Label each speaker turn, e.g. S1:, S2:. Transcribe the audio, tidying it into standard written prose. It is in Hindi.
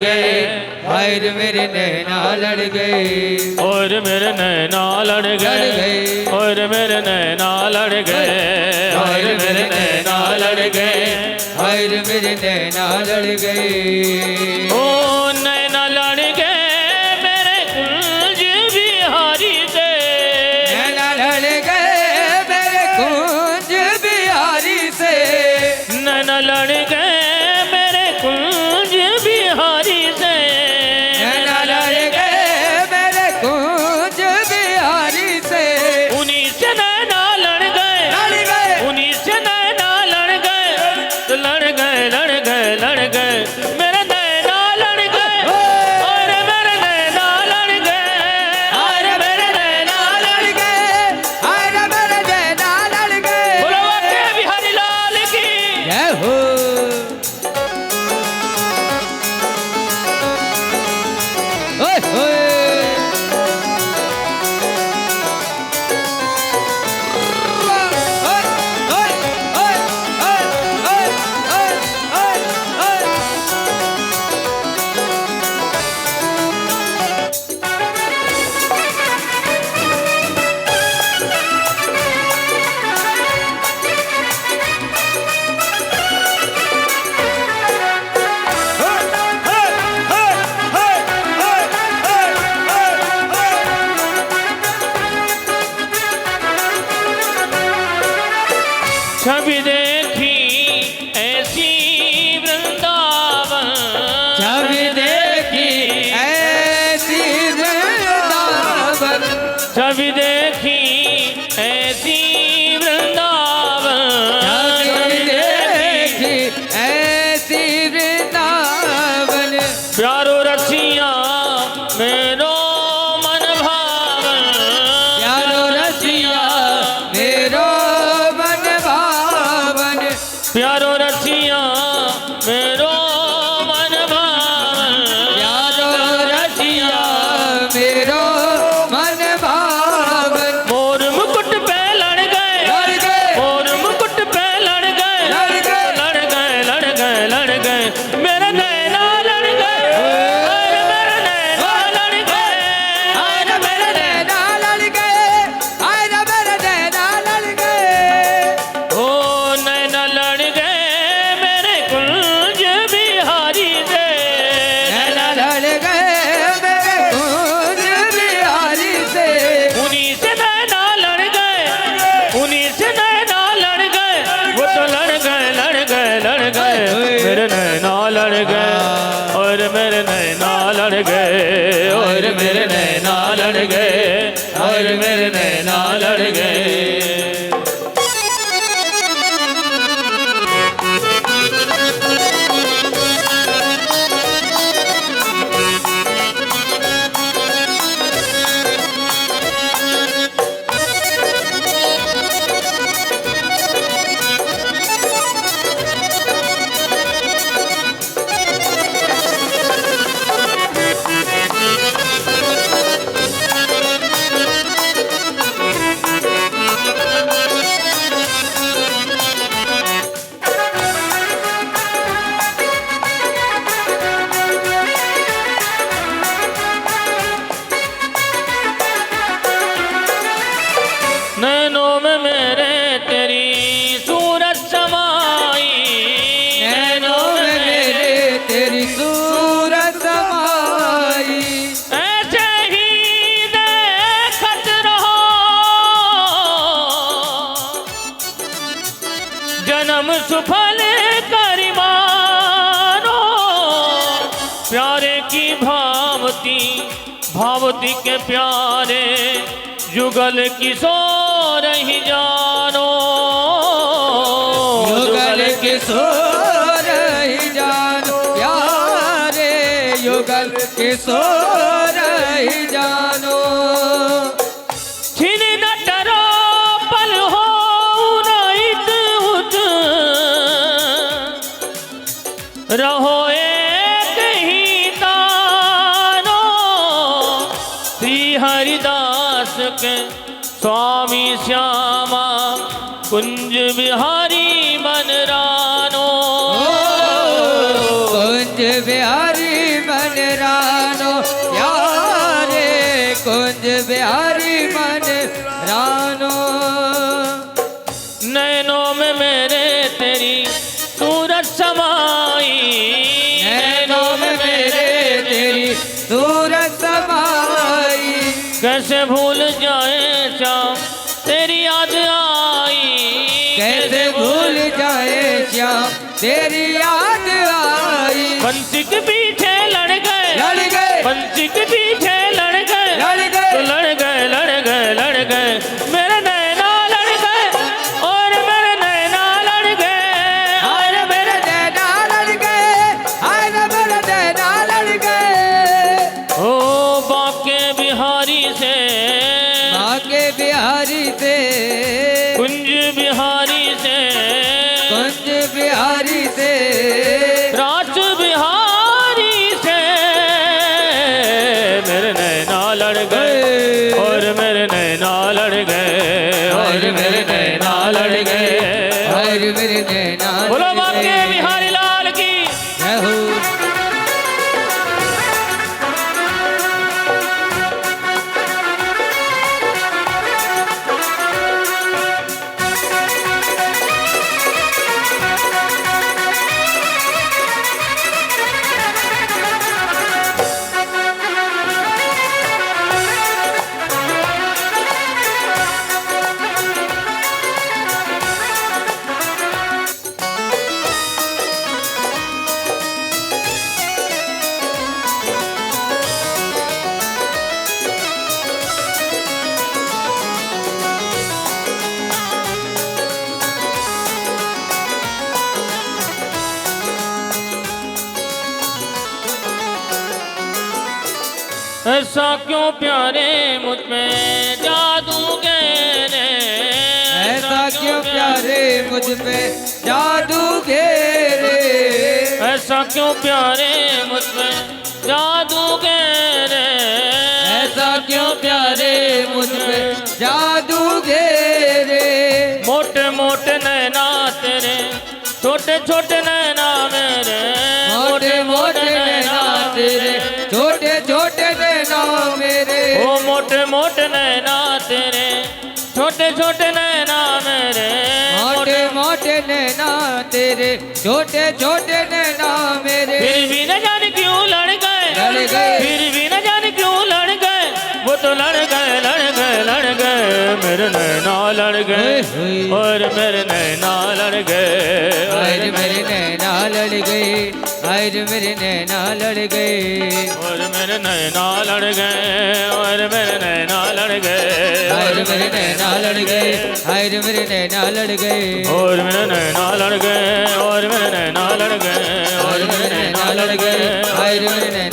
S1: गए और मेरे नैना लड़ गए
S2: और मेरे नैना लड़ गए और मेरे नैना लड़ गए
S1: और मेरे नैना लड़ गए और मेरे नैना लड़ गए
S2: ओ नैना लड़ गए मेरे कुंज बिहारी से
S1: नैना लड़ गए मेरे कुंज बिहारी से
S2: नैना लड़ गए मेरे कुंज बिहारी से
S1: नैना लड़ गए मेरे कुंज बिहारी से
S2: उन्हीं से नैना लड़ गए उन्हीं से नैना लड़ गए तो लड़ गए लड़ गए लड़ गए मेरे नैना लड़ गए और मेरे नैना लड़ गए और मेरे नैना लड़ गए
S1: और मेरे नैना लड़ गए
S2: बोलो के बिहारी लाल की
S1: जय हो ओए होए
S2: छवि देखी ऐसी वृंदावन
S1: छवि देखी ऐसी वृंदावन
S2: छवि देखी ऐसी वृंदावन
S1: छवि देखी ऐसी वृंदावन
S2: प्यारो रसिया मेरो मन भावन
S1: प्यारो रसिया मेरो मन भावन
S2: प्यारो रसिया मेरो मन भावन
S1: प्यारो रसिया मेरो मन भावन
S2: मोर मुकुट पे लड़ गए मोर मुकुट पे लड़ गए
S1: लड़ गए
S2: लड़ गए लड़ गए लड़ गए मेरे नैना लड़ गए और मेरे नैना लड़ गए
S1: और मेरे नैना लड़ गए और मेरे नैना लड़ गए
S2: ओ नैना लड़ गए मेरे कुंज बिहारी से
S1: नैना लड़ गए मेरे कुंज बिहारी से
S2: उन्हीं से नैना लड़ गए उन्हीं से नैना लड़ गए वो तो लड़ गए लड़ गए लड़ गए मेरे नैना लड़ गए और मेरे नैना लड़ गए और मेरे नैना लड़ गए और मेरे नैना लड़ गए नैनों में मेरे तेरी सूरत समाई
S1: नैनों में मेरे तेरी सूरत समाई
S2: ऐसे ही देखत रहो जन्म सुफल करी मानो प्यारे की भावती भावती के प्यारे जुगल किशोर ही जानो
S1: युगल किशोर ही जानो प्यारे युगल किशोर ही जानो
S2: छिन न डरो पल हो उनाइत उत रहो एक ही तानो श्री हरिदास के स्वामी श्यामा कुंज बिहारी मन रानो
S1: कुंज बिहारी कुंज बिहारी मन रानो।
S2: नैनों में मेरे तेरी सूरत समाई,
S1: नैनों में मेरे तेरी सूरत समाई।
S2: कैसे भूल जाए श्याम तेरी याद आई,
S1: कैसे भूल जाए श्याम तेरी याद आई।
S2: बंसी के पीछे लड़ गए,
S1: लड़ गए,
S2: बंसी के पीछे लड़ गए,
S1: लड़ गए,
S2: तो लड़ गए लड़ गए लड़ गए मेरे नैना लड़ गए और मेरे नैना लड़ गए,
S1: और मेरे नैना लड़ गए, और मेरे नैना लड़ गए।
S2: ओ बाके बिहारी से,
S1: बाके बिहारी से,
S2: कुंज बिहारी से,
S1: कुंज बिहारी से,
S2: राज बिहारी से मेरे नैना लड़ गए और मेरे नैना लड़ गए, और मेरे नैना लड़ गए।
S1: और मेरे नैना लड़
S2: बोलो बाके
S1: गए।
S2: बिहारी लाल की।
S1: जय हो।
S2: ऐसा क्यों प्यारे मुझ में जादू घेरे,
S1: ऐसा क्यों प्यारे मुझ पे जादू घेरे।
S2: ऐसा क्यों प्यारे मुझ में जादू घेरे,
S1: ऐसा क्यों प्यारे मुझ पे जादू घेरे।
S2: मोटे मोटे नैना तेरे, छोटे छोटे नैना मेरे,
S1: मोटे मोटे नैना तेरे, छोटे छोटे नैना मेरे।
S2: ओ मोटे मोटे नैना तेरे, छोटे छोटे नैना मेरे,
S1: मोटे मोटे नैना तेरे, छोटे छोटे नैना मेरे।
S2: फिर भी न जाने क्यों लड़ गए,
S1: लड़ गए,
S2: फिर भी न जाने क्यों लड़ गए, वो तो लड़ गए लड़ गए लड़ गए मेरे नैना लड़ गए, और मेरे नैना लड़ गए,
S1: और मेरे नैना लड़ गए, और मेरे नैना लड़ गए,
S2: और मेरे नैना लड़ गए, और मेरे नैना लड़ गए,
S1: और मेरे नैना लड़ गए, और मेरे नैना लड़ गए,
S2: और मेरे नैना लड़ गए, और मेरे नैना लड़ गए, और मेरे नैना लड़ गए,
S1: और मेरे नैना